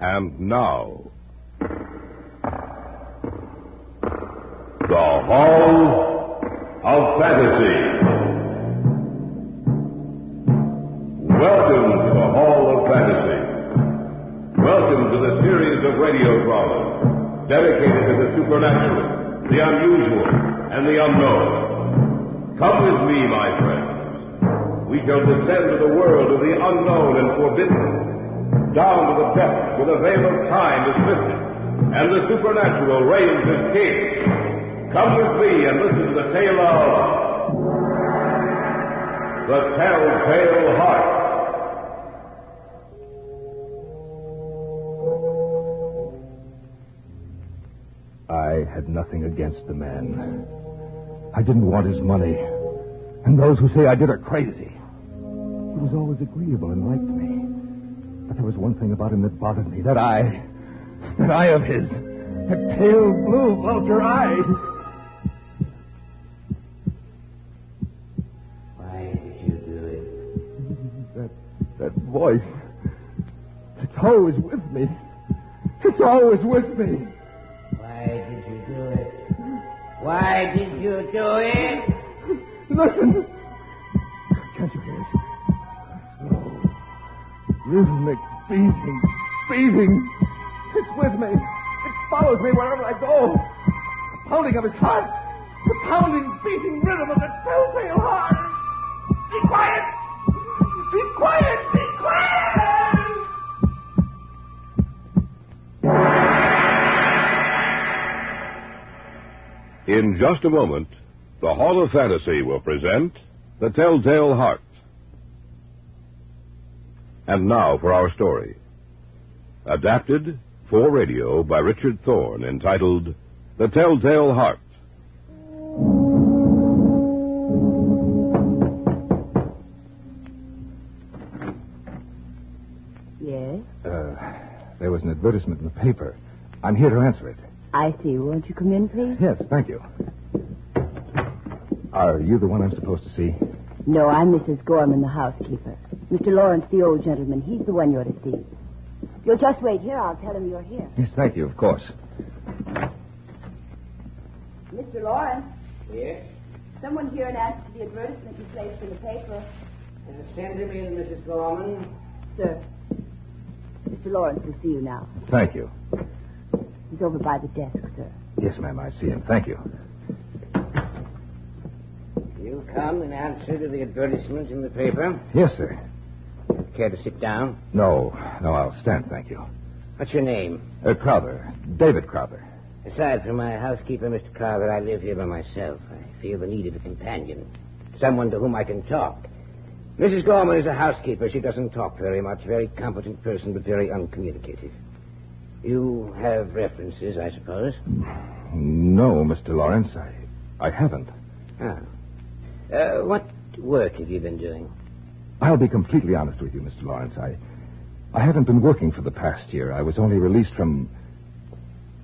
And now, the Hall of Fantasy. Welcome to the Hall of Fantasy. Welcome to the series of radio dramas dedicated to the supernatural, the unusual, and the unknown. Come with me, my friends. We shall descend to the world of the unknown and forbidden, down to the depths where the veil of time is lifted, and the supernatural reigns as king. Come with me and listen to the tale of the Telltale Heart. I had nothing against the man. I didn't want his money. And those who say I did are crazy. He was always agreeable and liked me. But there was one thing about him that bothered me. That eye of his. That pale blue vulture eye. Why did you do it? That voice. It's always with me. It's always with me. Why did you do it? Why did you do it? Listen. Can't you hear it? Slow. Rhythmic beating. It's with me. It follows me wherever I go. The pounding of his heart. The pounding, beating rhythm of the telltale heart. Be quiet! Be quiet! Be quiet! In just a moment, the Hall of Fantasy will present The Telltale Heart. And now for our story. Adapted for radio by Richard Thorne, entitled The Telltale Heart. Yes? There was an advertisement in the paper. I'm here to answer it. I see. Won't you come in, please? Yes, thank you. Are you the one I'm supposed to see? No, I'm Mrs. Gorman, the housekeeper. Mr. Lawrence, the old gentleman, he's the one you're to see. You'll just wait here. I'll tell him you're here. Yes, thank you, of course. Mr. Lawrence, Yes? someone here in answer to the advertisement you placed in the paper. Send him in, Mrs. Gorman. Sir, Mr. Lawrence will see you now. Thank you. He's over by the desk, sir. Yes, ma'am, I see him. Thank you. You come in answer to the advertisement in the paper. Yes, sir. Care to sit down? No, I'll stand, thank you. What's your name? Crowther. David Crowther. Aside from my housekeeper, Mr. Carver, I live here by myself. I feel the need of a companion. Someone to whom I can talk. Mrs. Gorman is a housekeeper. She doesn't talk very much. Very competent person, but very uncommunicative. You have references, I suppose? No, Mr. Lawrence, I haven't. Oh. What work have you been doing? I'll be completely honest with you, Mr. Lawrence. I haven't been working for the past year. I was only released from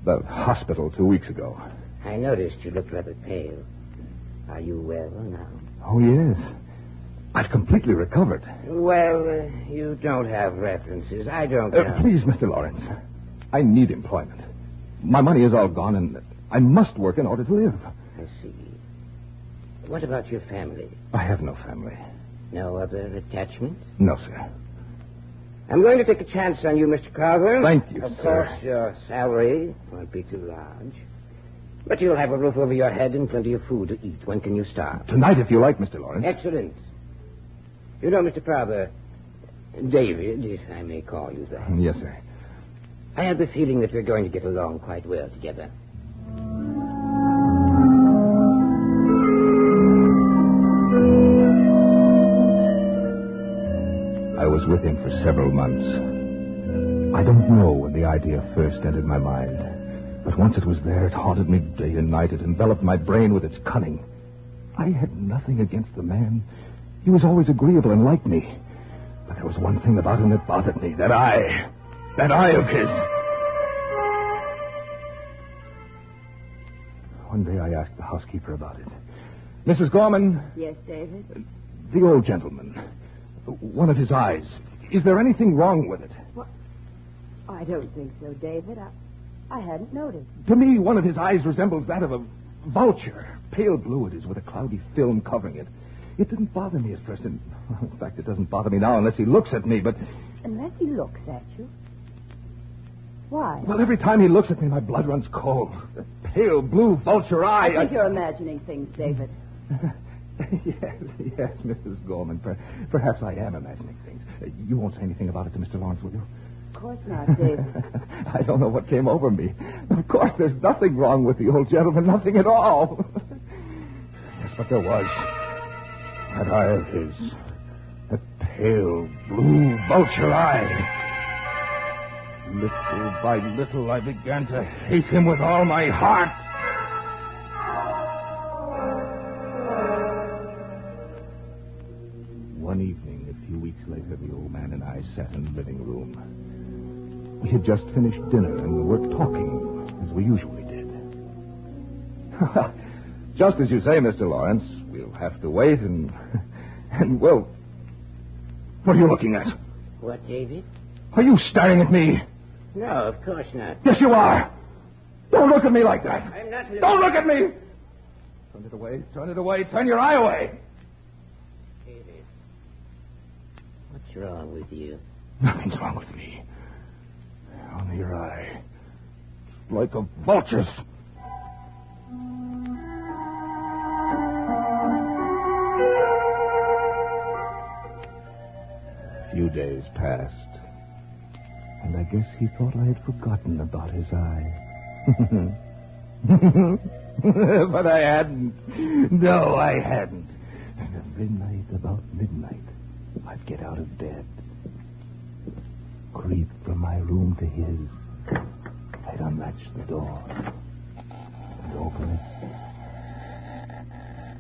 the hospital 2 weeks ago. I noticed you looked rather pale. Are you well now? Oh, yes. I've completely recovered. Well, you don't have references. I don't know. Please, Mr. Lawrence. I need employment. My money is all gone, and I must work in order to live. I see. What about your family? I have no family. No other attachments? No, sir. I'm going to take a chance on you, Mr. Crowther. Thank you, Of sir. course, your salary won't be too large. But you'll have a roof over your head and plenty of food to eat. When can you start? Tonight, if you like, Mr. Lawrence. Excellent. You know, Mr. Crowther, David, if I may call you that. Yes, sir. I have the feeling that we're going to get along quite well together. I was with him for several months. I don't know when the idea first entered my mind, but once it was there, it haunted me day and night. It enveloped my brain with its cunning. I had nothing against the man. He was always agreeable and liked me. But there was one thing about him that bothered me. That eye of his. One day I asked the housekeeper about it. Mrs. Gorman. Yes, David? The old gentleman. One of his eyes. Is there anything wrong with it? I don't think so, David. I hadn't noticed. To me, one of his eyes resembles that of a vulture. Pale blue it is with a cloudy film covering it. It didn't bother me at first. In fact, it doesn't bother me now unless he looks at me, but... Unless he looks at you? Why? Well, every time he looks at me, my blood runs cold. The pale blue vulture eye... I think you're imagining things, David. Yes, Mrs. Gorman. Perhaps I am imagining things. You won't say anything about it to Mr. Lawrence, will you? Of course not, David. I don't know what came over me. Of course, there's nothing wrong with the old gentleman. Nothing at all. Yes, but there was. That eye of his. That pale blue vulture eye. Little by little, I began to hate him with all my heart. One evening, a few weeks later, the old man and I sat in the living room. We had just finished dinner and were talking, as we usually did. Just as you say, Mr. Lawrence, we'll have to wait and well... What are you looking at? What, David? Are you staring at me? No, of course not. Yes, you are. Don't look at me like that. I'm not... Don't look at me! Turn it away, turn it away, turn your eye away. David, what's wrong with you? Nothing's wrong with me. Only your eye. It's like a vulture's. A few days passed, and I guess he thought I had forgotten about his eye. But I hadn't. No, I hadn't. And every night, about midnight, I'd get out of bed, creep from my room to his. I'd unlatch the door and open it.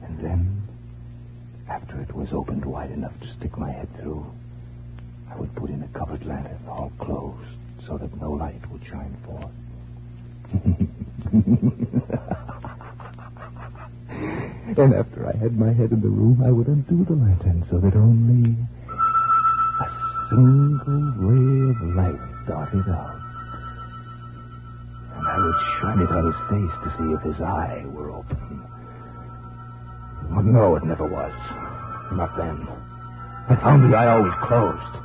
And then, after it was opened wide enough to stick my head through, I would put in a covered lantern, all closed, so that no light would shine forth. And after I had my head in the room, I would undo the lantern so that only a single ray of light darted out. And I would shine it on his face to see if his eye were open. Well, no, it never was. Not then. I found the eye always closed.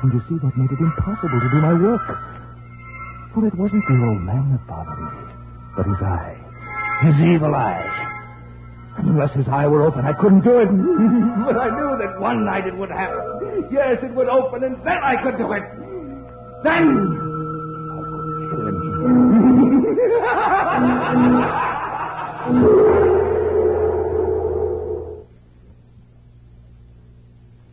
And you see, that made it impossible to do my work. For it wasn't the old man that bothered me, but his eye. His evil eye. And unless his eye were open, I couldn't do it. But I knew that one night it would happen. Yes, it would open, and then I could do it. Then I could kill him.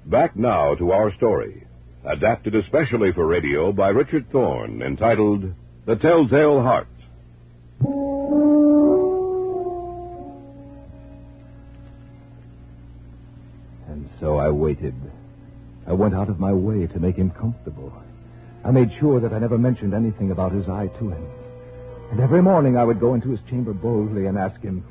Back now to our story, adapted especially for radio by Richard Thorne, entitled The Telltale Heart. And so I waited. I went out of my way to make him comfortable. I made sure that I never mentioned anything about his eye to him. And every morning I would go into his chamber boldly and ask him,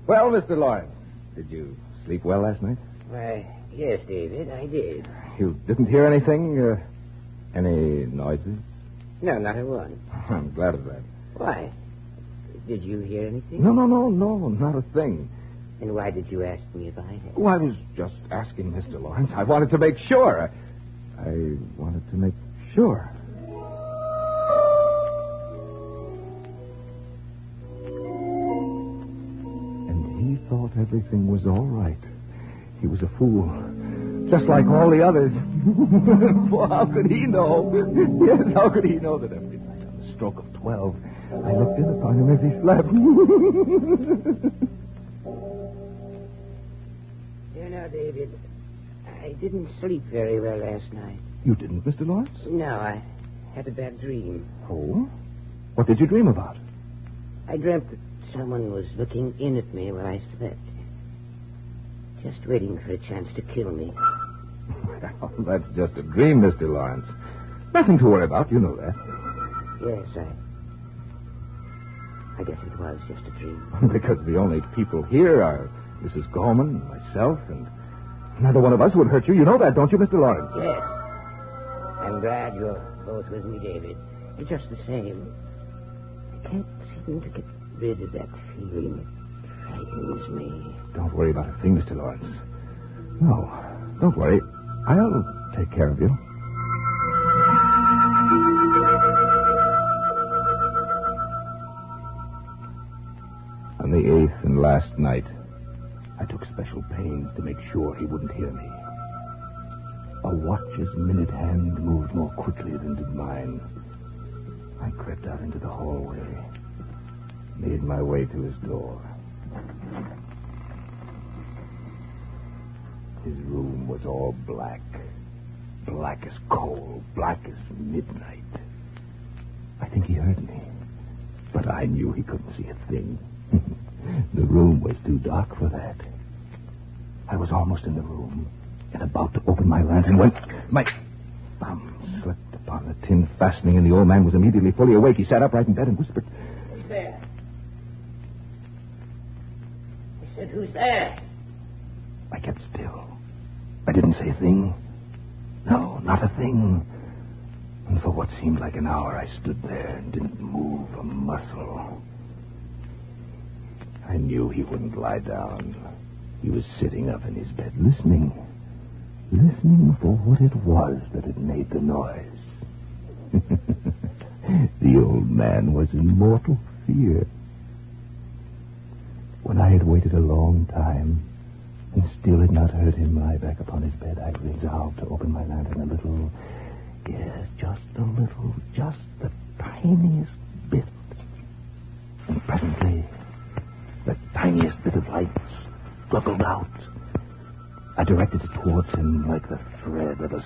"Well, Mr. Lawrence, did you sleep well last night?" Why, yes, David, I did. You didn't hear anything? Any noises? No, not a one. I'm glad of that. Why? Did you hear anything? No, not a thing. And why did you ask me if I had? Oh, I was just asking, Mr. Lawrence. I wanted to make sure. I wanted to make sure. And he thought everything was all right. He was a fool. Just like all the others. Well, how could he know? Yes, how could he know that every night on the stroke of 12, I looked in upon him as he slept? You know, David, I didn't sleep very well last night. You didn't, Mr. Lawrence? No, I had a bad dream. Oh? What did you dream about? I dreamt that someone was looking in at me while I slept. Just waiting for a chance to kill me. Well, that's just a dream, Mr. Lawrence. Nothing to worry about, you know that. Yes, I guess it was just a dream. Because the only people here are Mrs. Gorman, myself, and neither one of us would hurt you. You know that, don't you, Mr. Lawrence? Yes. I'm glad you're both with me, David. It's just the same. I can't seem to get rid of that feeling. It frightens me. Don't worry about a thing, Mr. Lawrence. No, don't worry. I'll take care of you. On the 8th and last night, I took special pains to make sure he wouldn't hear me. A watch's minute hand moved more quickly than did mine. I crept out into the hallway, made my way to his door. His room was all black. Black as coal, black as midnight. I think he heard me, but I knew he couldn't see a thing. The room was too dark for that. I was almost in the room and about to open my lantern when my thumb slipped upon the tin fastening, and the old man was immediately fully awake. He sat upright in bed and whispered, "Who's there?" I said, "Who's there?" I kept still. I didn't say a thing. No, not a thing. And for what seemed like an hour, I stood there and didn't move a muscle. I knew he wouldn't lie down. He was sitting up in his bed, listening for what it was that had made the noise. The old man was in mortal fear. When I had waited a long time and still had not heard him lie back upon his bed, I resolved to open my lantern a little. Yes, just a little, just the tiniest bit. And presently, the tiniest bit of light struggled out. I directed it towards him like the thread of a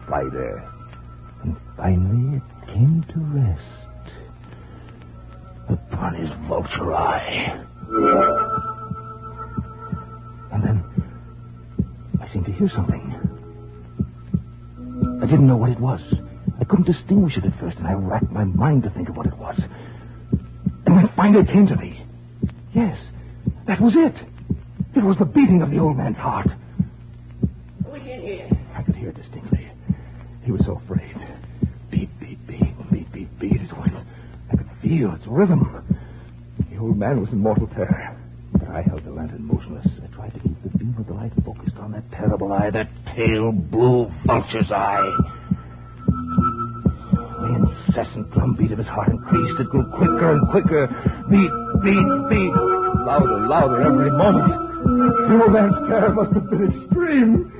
spider. And finally it came to rest upon his vulture eye. And then I seemed to hear something. I didn't know what it was. I couldn't distinguish it at first, and I racked my mind to think of what it was. And then finally it came to me. Yes, that was it. It was the beating of the old man's heart. Who's in here? I could hear it distinctly. He was so afraid. Beat, beat, beat, beat, beat, beat. It went. I could feel its rhythm. The old man was in mortal terror. But I held the lantern motionless. I tried to keep the beam of the light focused on that terrible eye, that pale blue vulture's eye. The incessant drumbeat of his heart increased. It grew quicker and quicker. Beat, beat, beat. Louder, louder every moment. The old man's terror must have been extreme.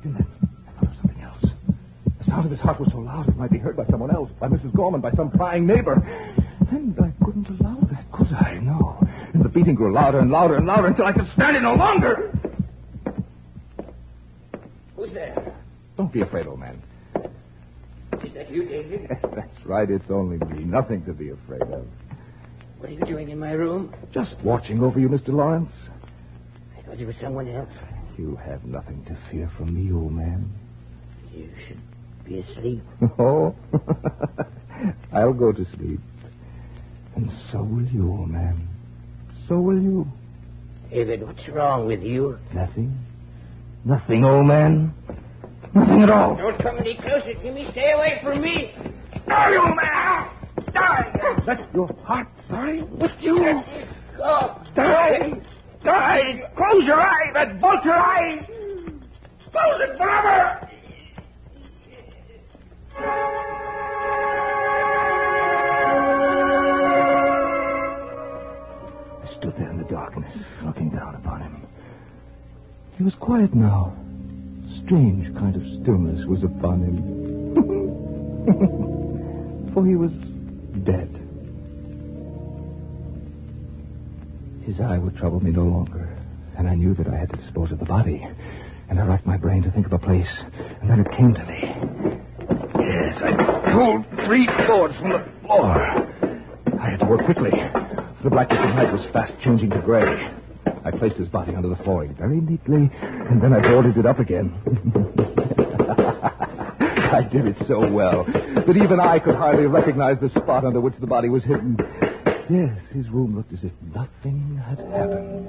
And then I thought of something else. The sound of his heart was so loud it might be heard by someone else, by Mrs. Gorman, by some prying neighbor. And I couldn't allow that, could I? No. And the beating grew louder and louder and louder until I could stand it no longer. Who's there? Don't be afraid, old man. Is that you, David? That's right, it's only me. Nothing to be afraid of. What are you doing in my room? Just watching over you, Mr. Lawrence. I thought you were someone else. You have nothing to fear from me, old man. You should be asleep. Oh, I'll go to sleep. And so will you, old man. So will you. David, what's wrong with you? Nothing. Nothing, old man. Nothing at all. Don't come any closer to me. Stay away from me. Die, old man! Die! Let your heart die with you. Go. Die! Die! Close your eye, that vulture eye! Close it forever! I stood there in the darkness, looking down upon him. He was quiet now. Strange kind of stillness was upon him. For he was dead. His eye would trouble me no longer, and I knew that I had to dispose of the body. And I racked my brain to think of a place, and then it came to me. Yes, I pulled 3 cords from the floor. I had to work quickly. The blackness of night was fast changing to gray. I placed his body under the flooring very neatly, and then I boarded it up again. I did it so well that even I could hardly recognize the spot under which the body was hidden. Yes, his room looked as if nothing had happened.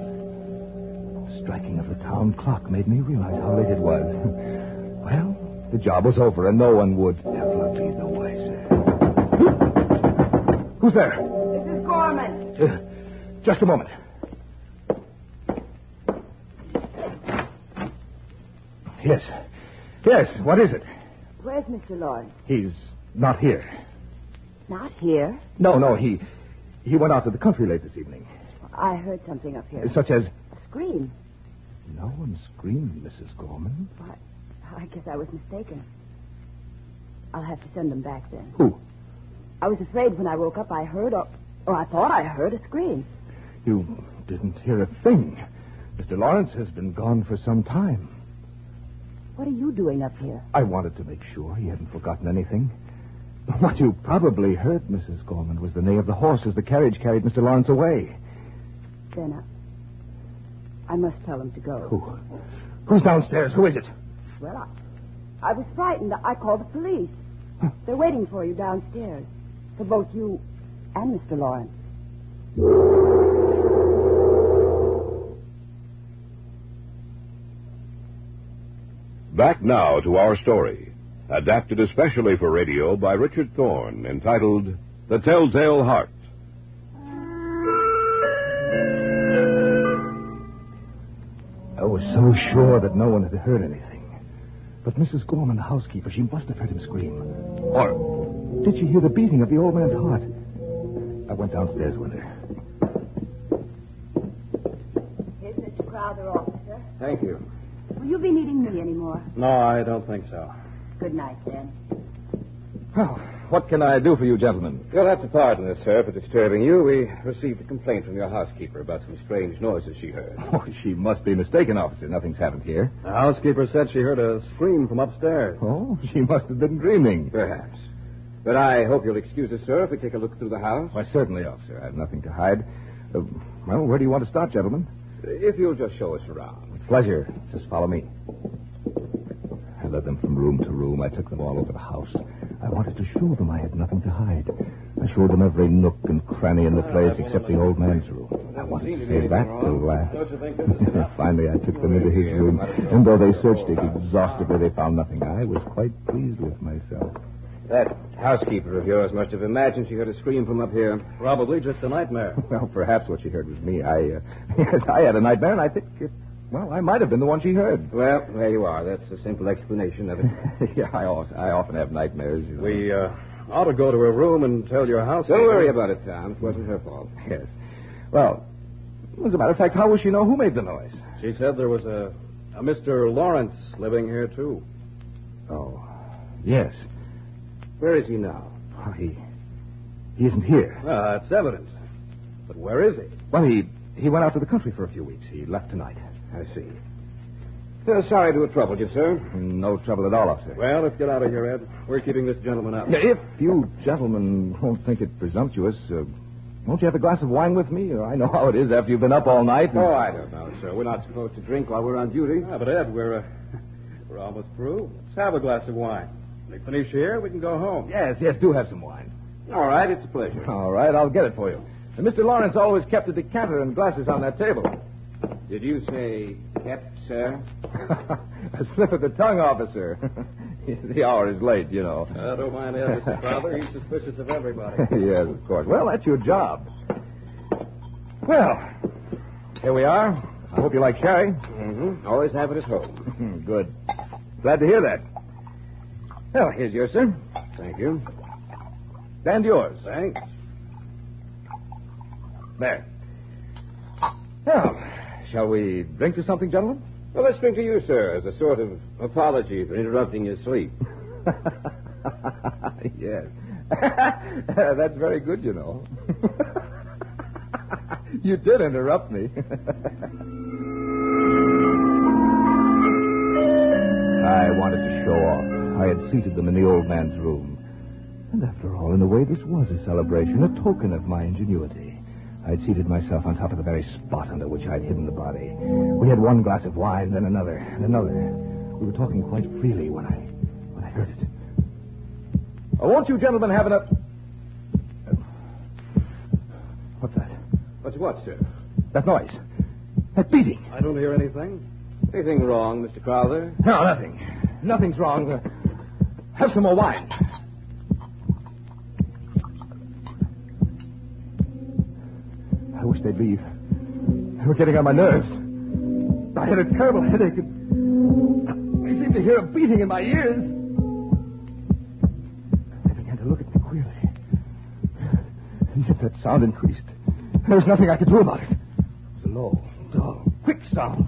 The striking of the town clock made me realize how late it was. Well, The job was over, and no one would ever be the wiser. Who's there? Mrs. Gorman. Just a moment. Yes. Yes, what is it? Where's Mr. Lawrence? He's not here. Not here. No, he went out to the country late this evening. I heard something up here. Such as... A scream. No one screamed, Mrs. Gorman. What? I guess I was mistaken. I'll have to send them back then. Who? I was afraid when I woke up I heard, or I thought I heard a scream. You didn't hear a thing. Mr. Lawrence has been gone for some time. What are you doing up here? I wanted to make sure he hadn't forgotten anything. What you probably heard, Mrs. Gorman, was the neigh of the horse as the carriage carried Mr. Lawrence away. Then I must tell him to go. Who? Who's downstairs? Who is it? Well, I was frightened. I called the police. They're waiting for you downstairs. For both you and Mr. Lawrence. Back now to our story, adapted especially for radio by Richard Thorne, entitled The Telltale Heart. I was so sure that no one had heard anything. But Mrs. Gorman, the housekeeper, she must have heard him scream. Or did she hear the beating of the old man's heart? I went downstairs with her. Here's Mr. Crowther, officer. Thank you. Will you be needing me anymore? No, I don't think so. Good night, then. Well, what can I do for you, gentlemen? You'll have to pardon us, sir, for disturbing you. We received a complaint from your housekeeper about some strange noises she heard. Oh, she must be mistaken, officer. Nothing's happened here. The housekeeper said she heard a scream from upstairs. Oh, she must have been dreaming. Perhaps. But I hope you'll excuse us, sir, if we take a look through the house. Why, certainly, officer. I have nothing to hide. Well, where do you want to start, gentlemen? If you'll just show us around. With pleasure. Just follow me. I led them from room to room. I took them all over the house. I wanted to show them I had nothing to hide. I showed them every nook and cranny in the place except the old man's room. I wanted to save that till last. Don't you think this is enough? Finally, I took them into his room, and though they searched it exhaustively, they found nothing. I was quite pleased with myself. That housekeeper of yours must have imagined she heard a scream from up here. Probably just a nightmare. Well, perhaps what she heard was me. Yes, I had a nightmare, and I think I might have been the one she heard. Well, there you are. That's a simple explanation of it. Yeah, I often have nightmares. You know. We ought to go to her room and tell your housekeeper. Don't worry about it, Tom. It wasn't her fault. Yes. Well, as a matter of fact, how will she know who made the noise? She said there was a Mr. Lawrence living here, too. Oh, yes. Where is he now? Oh, he isn't here. Well, that's evident. But where is he? Well, he went out to the country for a few weeks. He left tonight. I see. Sorry to have troubled you, sir. No trouble at all, officer. Well, let's get out of here, Ed. We're keeping this gentleman out. If you gentlemen won't think it presumptuous, won't you have a glass of wine with me? I know how it is after you've been up all night. Oh, I don't know, sir. We're not supposed to drink while we're on duty. Yeah, but, Ed, we're almost through. Let's have a glass of wine. When we finish here, we can go home. Yes, do have some wine. All right, it's a pleasure. All right, I'll get it for you. And Mr. Lawrence always kept a decanter and glasses on that table. Did you say kept, sir? A slip of the tongue, officer. The hour is late, you know. Don't mind Ed, Mr. Crowther. He's suspicious of everybody. Yes, of course. Well, that's your job. Well, here we are. I hope you like sherry. Mm-hmm. Always have it at home. Good. Glad to hear that. Well, here's yours, sir. Thank you. And yours. Thanks. There. Well, shall we drink to something, gentlemen? Well, let's drink to you, sir, as a sort of apology for interrupting your sleep. Yes. That's very good, you know. You did interrupt me. I wanted to show off. I had seated them in the old man's room. And after all, in a way, this was a celebration, a token of my ingenuity. I'd seated myself on top of the very spot under which I'd hidden the body. We had one glass of wine, then another, and another. We were talking quite freely when I heard it. Oh, won't you gentlemen have enough... What's that? What's what, sir? That noise. That beating. I don't hear anything. Anything wrong, Mr. Crowther? No, nothing. Nothing's wrong. Have some more wine. I wish they'd leave. They were getting on my nerves. I had a terrible headache. I seemed to hear a beating in my ears. They began to look at me queerly. Yet that sound increased. There was nothing I could do about it. It was a low, dull, quick sound.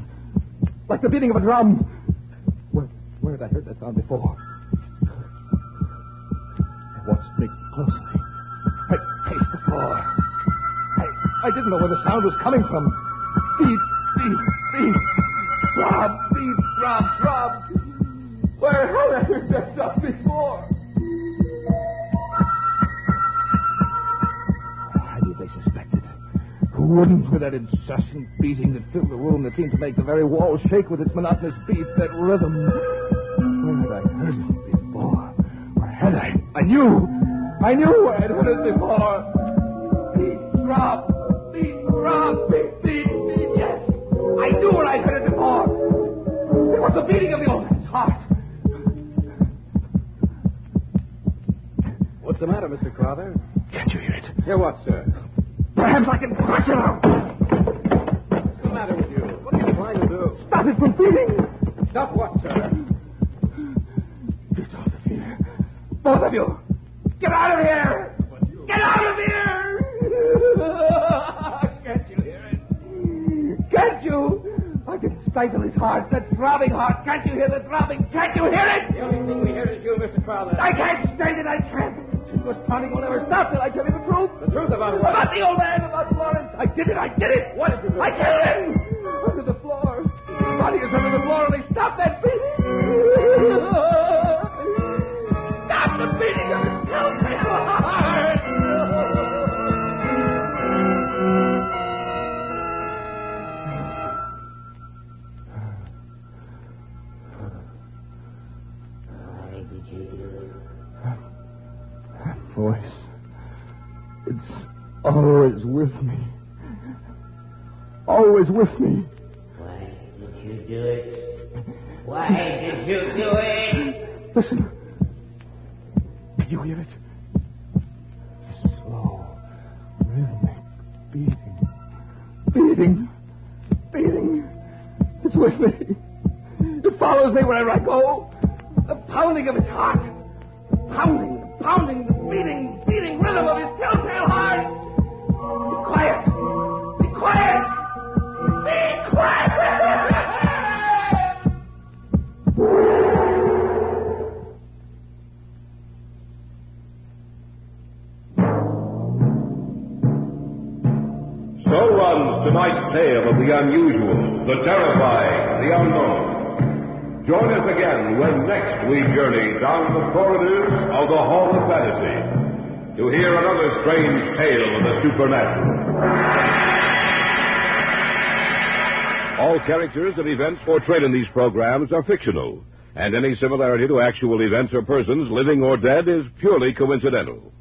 Like the beating of a drum. Where had I heard that sound before? I watched me closely. I paced the floor. I didn't know where the sound was coming from. Beat, beat, beat. Throb, beat, throb, throb. Where had I heard that sound before? I knew they suspected. Who wouldn't, with that incessant beating that filled the room that seemed to make the very walls shake with its monotonous beat, that rhythm? Where had I heard it before? Where had I? I knew where I'd heard it before. Beat, throb, beat, throb, beat, beat, beat, yes. I knew where I'd heard it before. It was the beating of the old man's heart. What's the matter, Mr. Crowther? Can't you hear it? Hear what, sir? Perhaps I can crush it out. What's the matter with you? What are you trying to do? Stop it from beating. Stop what, sir? Get out of here. Both of you. Get out of here. Get out of here. Can't you hear it? Can't you? I can stifle his heart, that throbbing heart. Can't you hear the throbbing? Can't you hear it? The only thing we hear is you, Mr. Crowther. I can't stand it. I can't. This pounding will never stop till I tell you the truth. The truth about what? About the old man, about Florence. I did it. What did you do? I killed him. Under the floor. His body is under the floor, and they stopped that beating. Stop the beating of his telltale heart. Why did you do it? That voice. It's always with me. Always with me. Why did you do it? Why did you do it? Listen. Did you hear it? Slow, rhythmic beating. Beating. It's with me. It follows me wherever I go. The pounding of his heart. Pounding, the beating rhythm of his telltale heart. Be quiet. Be quiet. So runs tonight's tale of the unusual, the terrifying, the unknown. Join us again when next we journey down the corridors of the Hall of Fantasy to hear another strange tale of the supernatural. All characters and events portrayed in these programs are fictional, and any similarity to actual events or persons, living or dead, is purely coincidental.